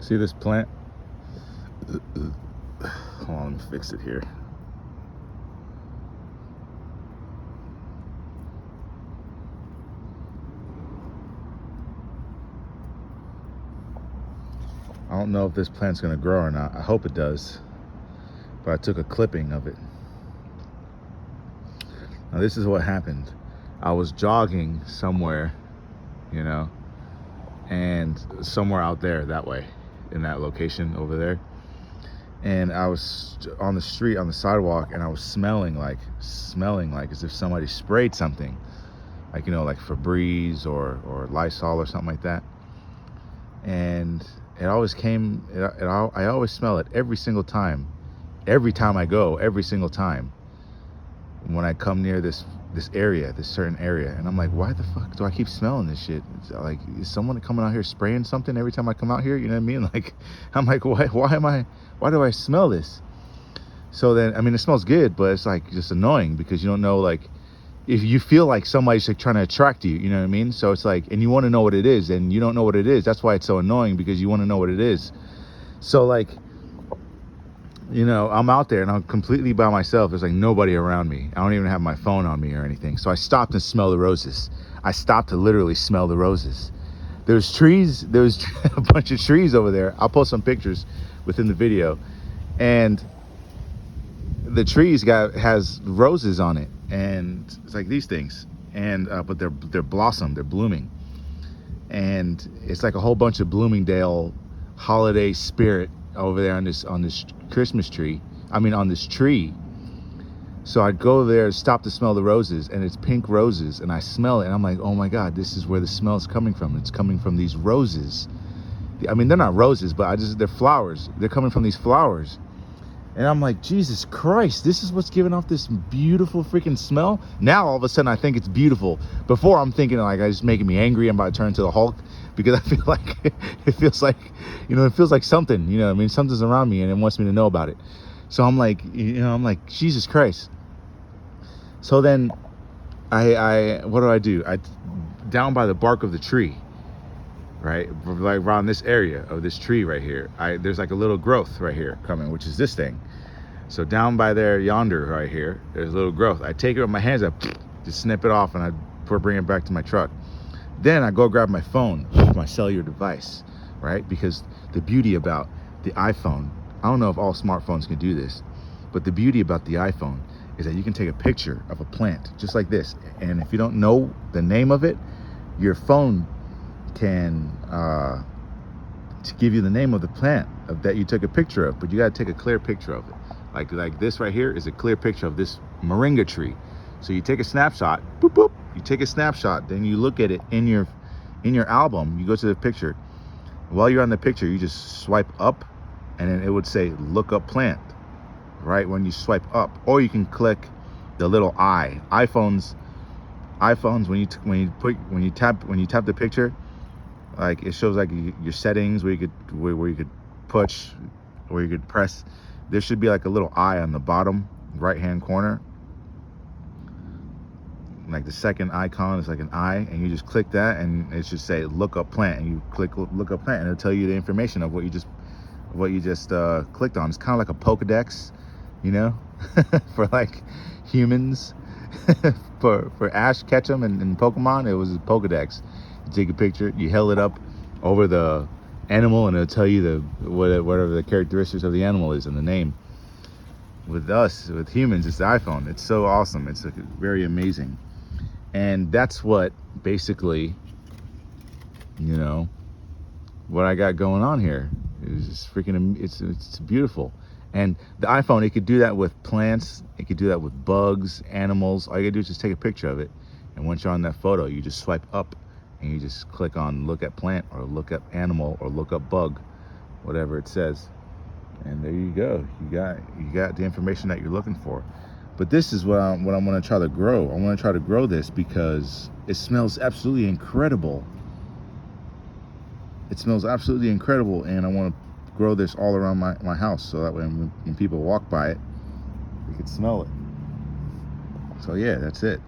See this plant? Hold on, let me fix it here. I don't know if this plant's gonna grow or not. I hope it does. But I took a clipping of it. Now this is what happened. I was jogging somewhere, you know, and somewhere out there that way, in that location over there. And I was on the street, on the sidewalk, and I was smelling like as if somebody sprayed something, like, you know, like Febreze or Lysol or something like that. And it always came, I always smell it every single time I go, every single time when I come near this area, this certain area. And I'm like, why the fuck do I keep smelling this shit? It's like, is someone coming out here spraying something every time I come out here? You know what I mean? Like, I'm like, why do I smell this? So then, I mean, it smells good, but it's like just annoying because you don't know, like, if you feel like somebody's like trying to attract you, you know what I mean? So it's like, and you want to know what it is, and you don't know what it is. That's why it's so annoying, because you want to know what it is. So like, you know, I'm out there and I'm completely by myself. There's like nobody around me. I don't even have my phone on me or anything. So I stopped and smelled the roses. I stopped to literally smell the roses. There's trees, there's a bunch of trees over there. I'll post some pictures within the video. And the trees has roses on it, and it's like these things, and but they're blossom, they're blooming, and it's like a whole bunch of Bloomingdale holiday spirit over there on this Christmas tree. I mean, on this tree. So I'd go there, stop to smell the roses, and it's pink roses, and I smell it, and I'm like, oh my God, this is where the smell is coming from. It's coming from these roses. I mean, they're not roses, but they're flowers. They're coming from these flowers. And I'm like, Jesus Christ, this is what's giving off this beautiful freaking smell? Now, all of a sudden, I think it's beautiful. Before, I'm thinking, like, it's making me angry. I'm about to turn into the Hulk, because I feel like, it feels like, you know, it feels like something, you know, I mean, something's around me and it wants me to know about it. So I'm like, you know, I'm like, Jesus Christ. So then, what do? I down by the bark of the tree, right, like around this area of this tree right here, there's like a little growth right here coming, which is this thing. So down by there, yonder right here, there's a little growth. I take it with my hands, I just snip it off, and I bring it back to my truck. Then I go grab my phone, my cellular device, right? Because the beauty about the iPhone, I don't know if all smartphones can do this, but the beauty about the iPhone is that you can take a picture of a plant just like this, and if you don't know the name of it, your phone can to give you the name of the plant that you took a picture of, but you got to take a clear picture of it. Like this right here is a clear picture of this moringa tree. So you take a snapshot, boop boop. You take a snapshot, then you look at it in your album. You go to the picture. While you're on the picture, you just swipe up, and then it would say "look up plant," right? When you swipe up, or you can click the little eye. iPhones, when you tap the picture, like it shows like your settings where you could push, where you could press. There should be like a little eye on the bottom right hand corner, like the second icon is like an eye, and you just click that, and it should say "look up plant," and you click "look up plant," and it'll tell you the information of what you just clicked on. It's kind of like a Pokedex, you know, for like humans. for Ash Ketchum and Pokemon, it was a Pokedex. You take a picture, you held it up over the animal, and it'll tell you whatever the characteristics of the animal is and the name. With humans, it's the iPhone. It's so awesome. It's like very amazing. And that's what basically, you know, what I got going on here. It's just freaking, it's beautiful. And the iPhone, it could do that with plants, it could do that with bugs, animals. All you gotta do is just take a picture of it, and once you're on that photo, you just swipe up and you just click on look at plant, or look up animal, or look up bug, whatever it says, and there you go. You got the information that you're looking for. But this is what I'm going to try to grow. I want to try to grow this because it smells absolutely incredible. It smells absolutely incredible, and I want to grow this all around my house, so that way when people walk by it, they can smell it. So yeah, that's it.